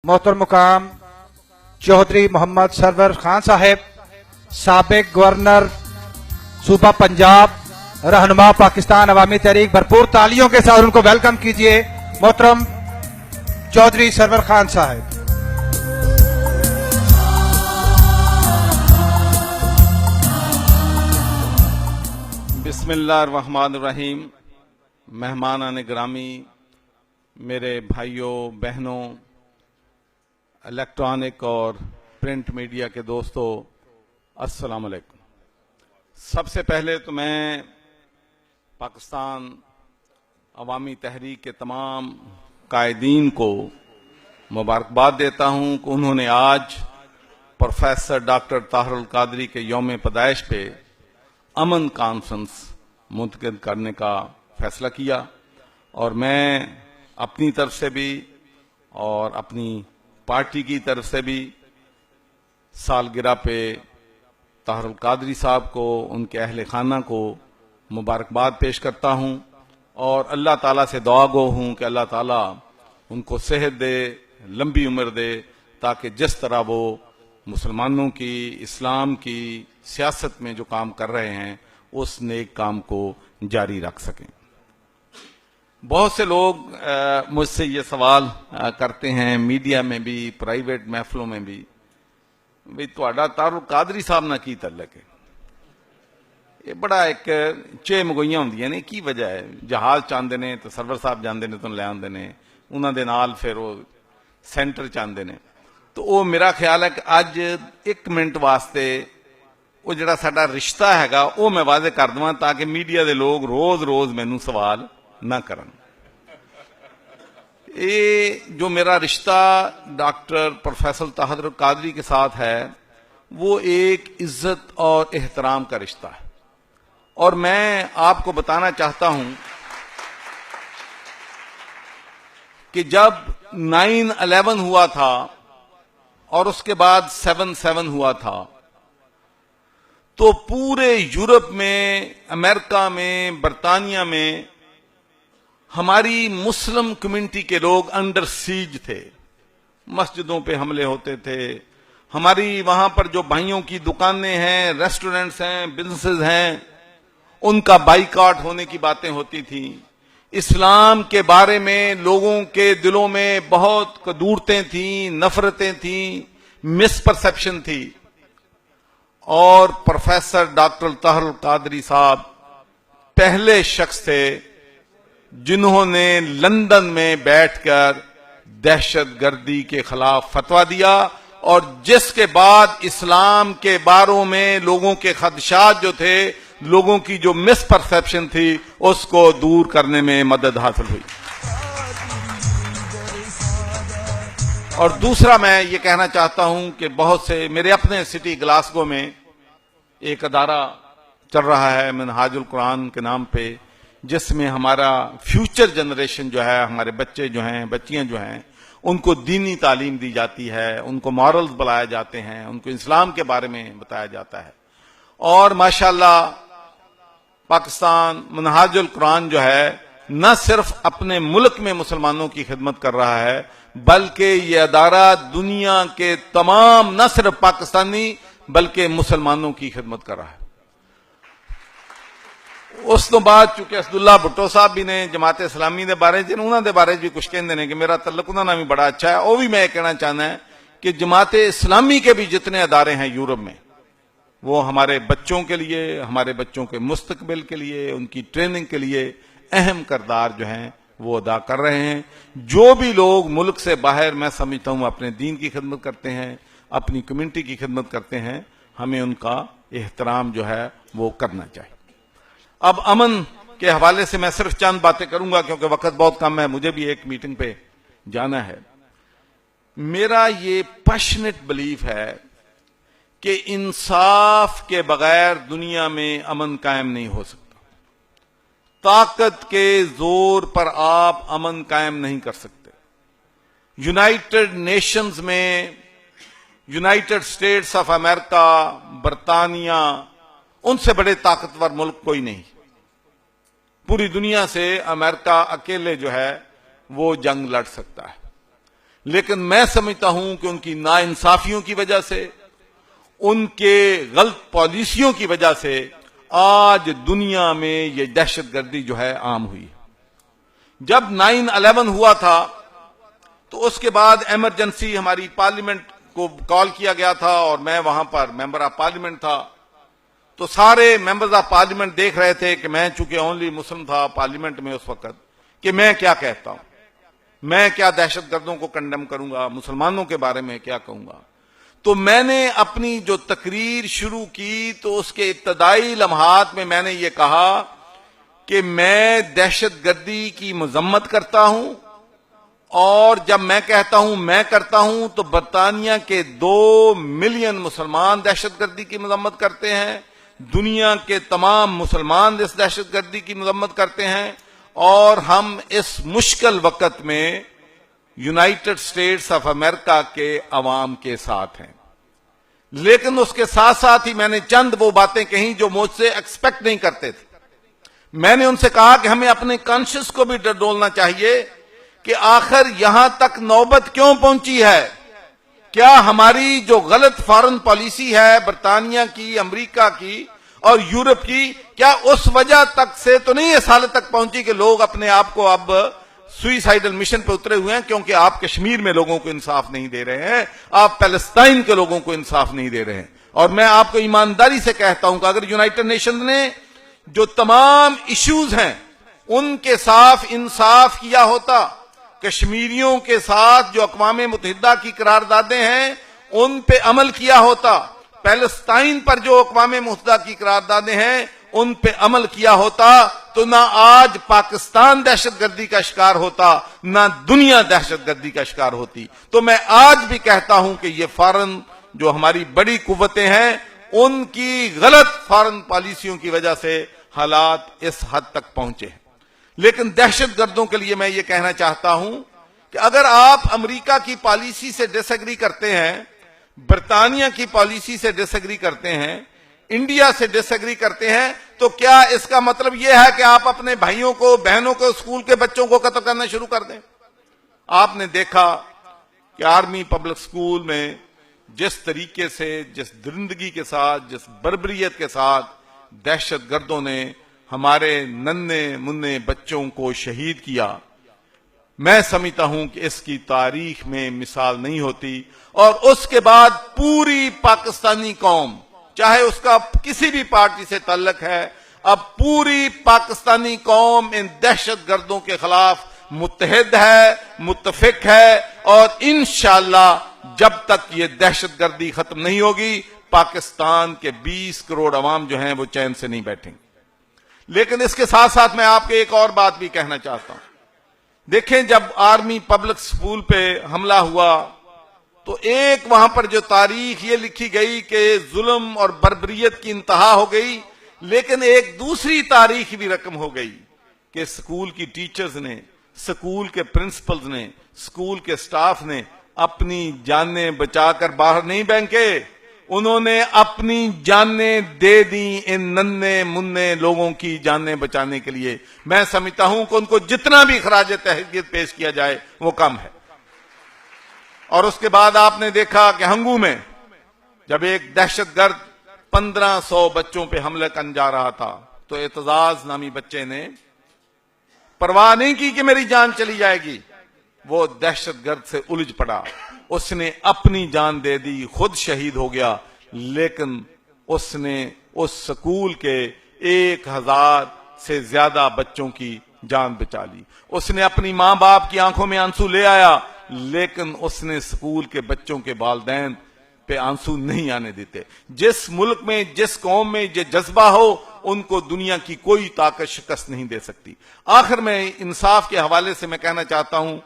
मोहतरम मुकाम चौधरी मोहम्मद सरवर खान साहब, साबिक गवर्नर सूबा पंजाब, रहनुमा पाकिस्तान अवामी तहरीक, भरपूर तालियों के साथ उनको वेलकम कीजिए। मोहतरम चौधरी सरवर खान साहब। बिस्मिल्लाहिर्रहमानिर्रहीम। मेहमानान ग्रामी, मेरे भाइयों बहनों, इलेक्ट्रॉनिक और प्रिंट मीडिया के दोस्तों, अस्सलाम वालेकुम। सबसे पहले तो मैं पाकिस्तान अवामी तहरीक के तमाम कायदीन को मुबारकबाद देता हूं कि उन्होंने आज प्रोफेसर डॉक्टर ताहिरुल कादरी के यौम पैदाइश पे अमन कॉन्फ्रेंस मुनक़िद करने का फैसला किया, और मैं अपनी तरफ से भी और अपनी पार्टी की तरफ से भी सालगिरह पे ताहिरुल कादरी साहब को, उनके अहले खाना को मुबारकबाद पेश करता हूं, और अल्लाह ताला से दुआ गो हूं कि अल्लाह ताला उनको सेहत दे, लंबी उम्र दे, ताकि जिस तरह वो मुसलमानों की, इस्लाम की सियासत में जो काम कर रहे हैं उस नेक काम को जारी रख सकें। बहुत से लोग मुझसे ये सवाल करते हैं, मीडिया में भी, प्राइवेट महफलों में भी, भी तुहाडा ताहिरुल कादरी साहब ना की तल्लक है। ये बड़ा एक चे मगोइयां होंदियां ने, की वजह है? जहाज चाहते ने तो सरवर साहब जाते ने तो ले आते ने, उन्होंने नाल फिर वो सेंटर चाहते ने। तो वो मेरा ख्याल है कि अज एक मिनट वास्ते वो जड़ा साडा रिश्ता हैगा वो मैं वादे कर देवां, ताकि मीडिया के लोग रोज रोज मैनू सवाल ना करन। ये जो मेरा रिश्ता डॉक्टर प्रोफेसर ताहिरुल कादरी के साथ है वो एक इज्जत और एहतराम का रिश्ता है, और मैं आपको बताना चाहता हूं कि जब 9/11 हुआ था और उसके बाद 7/7 हुआ था, तो पूरे यूरोप में, अमेरिका में, बरतानिया में हमारी मुस्लिम कम्युनिटी के लोग अंडर सीज थे। मस्जिदों पे हमले होते थे, हमारी वहां पर जो भाइयों की दुकानें हैं, रेस्टोरेंट्स हैं, बिजनेसेस हैं, उनका बाइकआउट होने की बातें होती थी। इस्लाम के बारे में लोगों के दिलों में बहुत कदूरतें थी, नफरतें थी, मिसपरसेप्शन थी। और प्रोफेसर डॉक्टर ताहिरुल कादरी साहब पहले शख्स थे जिन्होंने लंदन में बैठकर दहशतगर्दी के खिलाफ फतवा दिया, और जिसके बाद इस्लाम के बारे में लोगों के खदशात जो थे, लोगों की जो मिसपरसेप्शन थी, उसको दूर करने में मदद हासिल हुई। और दूसरा मैं ये कहना चाहता हूं कि बहुत से मेरे अपने सिटी ग्लासगो में एक अदारा चल रहा है मिनहाजुल कुरान के नाम पे, जिसमें हमारा फ्यूचर जनरेशन जो है, हमारे बच्चे जो हैं, बच्चियां जो हैं, उनको दीनी तालीम दी जाती है, उनको मॉरल्स बताए जाते हैं, उनको इस्लाम के बारे में बताया जाता है। और माशाल्लाह पाकिस्तान मिनहाजुल कुरान जो है न सिर्फ अपने मुल्क में मुसलमानों की खिदमत कर रहा है, बल्कि ये अदारा दुनिया के तमाम, न सिर्फ पाकिस्तानी बल्कि मुसलमानों की खिदमत कर रहा है। उस तो बाद चूंकि असदुल्ला भुट्टो साहब भी ने जमात इस्लामी के बारे च उन्होंने बारे भी कुछ कहते हैं कि मेरा तल्लक उन्होंने भी बड़ा अच्छा है। वो भी मैं कहना चाहना है कि जमात इस्लामी के भी जितने अदारे हैं यूरोप में, वो हमारे बच्चों के लिए, हमारे बच्चों के मुस्तकबिल के लिए, उनकी ट्रेनिंग के लिए अहम किरदार जो हैं वो अदा कर रहे हैं। जो भी लोग मुल्क से बाहर, मैं समझता हूं, अपने दीन की खिदमत करते हैं, अपनी कम्युनिटी की खिदमत करते हैं, हमें उनका एहतराम जो है वो करना चाहिए। अब अमन के हवाले से मैं सिर्फ चंद बातें करूंगा क्योंकि वक्त बहुत कम है, मुझे भी एक मीटिंग पे जाना है। मेरा ये पैशनेट बिलीफ है कि इंसाफ के बगैर दुनिया में अमन कायम नहीं हो सकता। ताकत के जोर पर आप अमन कायम नहीं कर सकते। यूनाइटेड नेशंस में यूनाइटेड स्टेट्स ऑफ अमेरिका, बरतानिया, उनसे बड़े ताकतवर मुल्क कोई नहीं। पूरी दुनिया से अमेरिका अकेले जो है वो जंग लड़ सकता है। लेकिन मैं समझता हूं कि उनकी नाइंसाफियों की वजह से, उनके गलत पॉलिसियों की वजह से आज दुनिया में ये दहशतगर्दी जो है आम हुई। जब 9/11 हुआ था तो उसके बाद इमरजेंसी हमारी पार्लियामेंट को कॉल किया गया था और मैं वहां पर मेंबर ऑफ पार्लियामेंट था। तो सारे मेंबर्स ऑफ पार्लियामेंट देख रहे थे कि मैं चूंकि ओनली मुस्लिम था पार्लियामेंट में उस वक्त, कि मैं क्या कहता हूं, मैं क्या दहशतगर्दों को कंडेम करूंगा, मुसलमानों के बारे में क्या कहूंगा। तो मैंने अपनी जो तकरीर शुरू की तो उसके इब्तदाई लम्हात में मैंने ये कहा कि मैं दहशतगर्दी की मजम्मत करता हूं, और जब मैं कहता हूं मैं करता हूं तो बरतानिया के 2 मिलियन मुसलमान दहशतगर्दी की मजम्मत करते हैं, दुनिया के तमाम मुसलमान इस दहशतगर्दी की मजम्मत करते हैं, और हम इस मुश्किल वक्त में यूनाइटेड स्टेट्स ऑफ अमेरिका के अवाम के साथ हैं। लेकिन उसके साथ साथ ही मैंने चंद वो बातें कही जो मुझसे एक्सपेक्ट नहीं करते थे। मैंने उनसे कहा कि हमें अपने कॉन्शियस को भी डोलना चाहिए कि आखिर यहां तक नौबत क्यों पहुंची है। क्या हमारी जो गलत फॉरेन पॉलिसी है बरतानिया की, अमेरिका की और यूरोप की, क्या उस वजह तक से तो नहीं इस हालत तक पहुंची कि लोग अपने आप को अब सुइसाइडल मिशन पे उतरे हुए हैं क्योंकि आप कश्मीर में लोगों को इंसाफ नहीं दे रहे हैं, आप पैलेस्टाइन के लोगों को इंसाफ नहीं दे रहे हैं। और मैं आपको ईमानदारी से कहता हूं कि अगर यूनाइटेड नेशन ने जो तमाम इश्यूज हैं उनके साथ इंसाफ किया होता, कश्मीरियों के साथ जो अक़वाम मुत्तहिदा की करारदादें हैं उन पे अमल किया होता, पैलेस्टाइन पर जो अक़वाम मुत्तहिदा की करारदादें हैं उन पे अमल किया होता, तो ना आज पाकिस्तान दहशतगर्दी का शिकार होता, ना दुनिया दहशतगर्दी का शिकार होती। तो मैं आज भी कहता हूं कि ये फॉरेन जो हमारी बड़ी कुव्वतें हैं उनकी गलत फॉरेन पॉलिसियों की वजह से हालात इस हद तक पहुंचे हैं। लेकिन दहशतगर्दों के लिए मैं ये कहना चाहता हूं कि अगर आप अमेरिका की पॉलिसी से डिसएग्री करते हैं, बरतानिया की पॉलिसी से डिसएग्री करते हैं, इंडिया से डिसएग्री करते हैं, तो क्या इसका मतलब यह है कि आप अपने भाइयों को, बहनों को, स्कूल के बच्चों को कत्ल करना शुरू कर दें? आपने देखा कि आर्मी पब्लिक स्कूल में जिस तरीके से, जिस दरिंदगी के साथ, जिस बर्बरियत के साथ दहशतगर्दों ने हमारे नन्हे मुन्ने बच्चों को शहीद किया, मैं समझता हूं कि इसकी तारीख में मिसाल नहीं होती। और उसके बाद पूरी पाकिस्तानी कौम, चाहे उसका किसी भी पार्टी से ताल्लुक है, अब पूरी पाकिस्तानी कौम इन दहशतगर्दों के खिलाफ मुत्तहिद है, मुत्तफिक है, और इंशाअल्लाह जब तक ये दहशतगर्दी खत्म नहीं होगी पाकिस्तान के 20 करोड़ अवाम जो हैं वो चैन से नहीं बैठेंगे। लेकिन इसके साथ साथ मैं आपको एक और बात भी कहना चाहता हूं। देखें, जब आर्मी पब्लिक स्कूल पे हमला हुआ तो एक वहां पर जो तारीख ये लिखी गई कि जुल्म और बर्बरियत की इंतहा हो गई, लेकिन एक दूसरी तारीख भी रकम हो गई कि स्कूल की टीचर्स ने, स्कूल के प्रिंसिपल्स ने, स्कूल के स्टाफ ने अपनी जानें बचाकर बाहर नहीं फेंके, उन्होंने अपनी जानें दे दी इन नन्हे मुन्ने लोगों की जानें बचाने के लिए। मैं समझता हूं कि उनको जितना भी खराज तहसीत पेश किया जाए वो कम है। और उसके बाद आपने देखा कि हंगू में जब एक दहशतगर्द 1500 बच्चों पे हमले करने जा रहा था तो एतजाज नामी बच्चे ने परवाह नहीं की कि मेरी जान चली जाएगी, वो दहशतगर्द से उलझ पड़ा, उसने अपनी जान दे दी, खुद शहीद हो गया, लेकिन उसने उस स्कूल के 1000 से ज्यादा बच्चों की जान बचा ली। उसने अपनी मां बाप की आंखों में आंसू ले आया, लेकिन उसने स्कूल के बच्चों के वालिदैन पे आंसू नहीं आने देते। जिस मुल्क में, जिस कौम में ये जज्बा हो उनको दुनिया की कोई ताकत शिकस्त नहीं दे सकती। आखिर में इंसाफ के हवाले से मैं कहना चाहता हूं,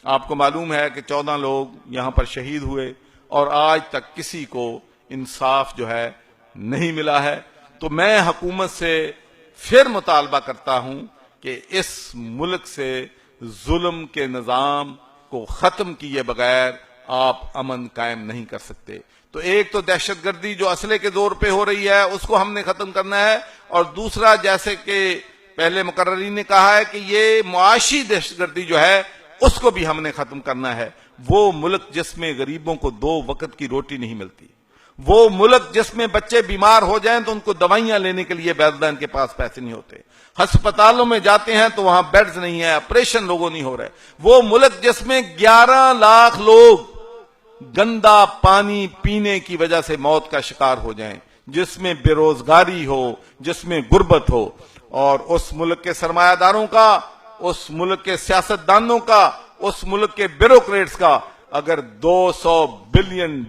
आपको मालूम है कि 14 लोग यहां पर शहीद हुए और आज तक किसी को इंसाफ जो है नहीं मिला है। तो मैं हुकूमत से फिर मुतालबा करता हूं कि इस मुल्क से जुल्म के निजाम को खत्म किए बगैर आप अमन कायम नहीं कर सकते। तो एक तो दहशतगर्दी जो असले के जोर पे हो रही है उसको हमने खत्म करना है, और दूसरा जैसे कि पहले मुकर्ररीन ने कहा है कि ये मुआशी दहशतगर्दी जो है उसको भी हमने खत्म करना है। वो मुल्क जिसमें गरीबों को 2 वक्त की रोटी नहीं मिलती, वो मुल्क जिसमें बच्चे बीमार हो जाएं तो उनको दवाइयां लेने के लिए वैद्यदान के पास पैसे नहीं होते, अस्पतालों में जाते हैं तो वहां बेड्स नहीं है, ऑपरेशन लोगों नहीं हो रहे, वो मुल्क जिसमें 11 लाख लोग गंदा पानी पीने की वजह से मौत का शिकार हो जाएं, जिसमें बेरोजगारी हो, जिसमें गुर्बत हो, और उस मुल्क के सरमायादारों का, उस मुल्क के सियासतदानों का, उस मुल्क के ब्यूरोक्रेट्स का अगर $200 बिलियन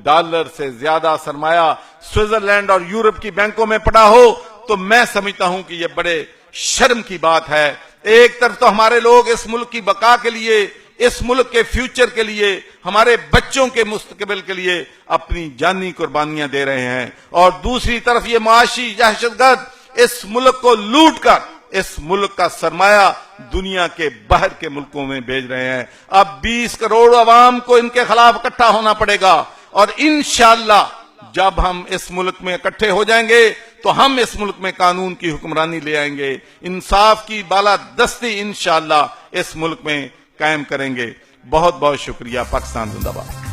से ज्यादा सरमाया स्विट्जरलैंड और यूरोप की बैंकों में पड़ा हो, तो मैं समझता हूं कि यह बड़े शर्म की बात है। एक तरफ तो हमारे लोग इस मुल्क की बका के लिए, इस मुल्क के फ्यूचर के लिए, हमारे बच्चों के मुस्तकबिल के लिए अपनी जानी कुर्बानियां दे रहे हैं, और दूसरी तरफ ये मुआशी दहशतगर्द इस मुल्क को लूट कर इस मुल्क का सरमाया दुनिया के बाहर के मुल्कों में भेज रहे हैं। अब 20 करोड़ अवाम को इनके खिलाफ इकट्ठा होना पड़ेगा, और इंशाअल्लाह जब हम इस मुल्क में इकट्ठे हो जाएंगे तो हम इस मुल्क में कानून की हुक्मरानी ले आएंगे, इंसाफ की बालादस्ती इंशाअल्लाह इस मुल्क में कायम करेंगे। बहुत बहुत शुक्रिया। पाकिस्तान जिंदाबाद।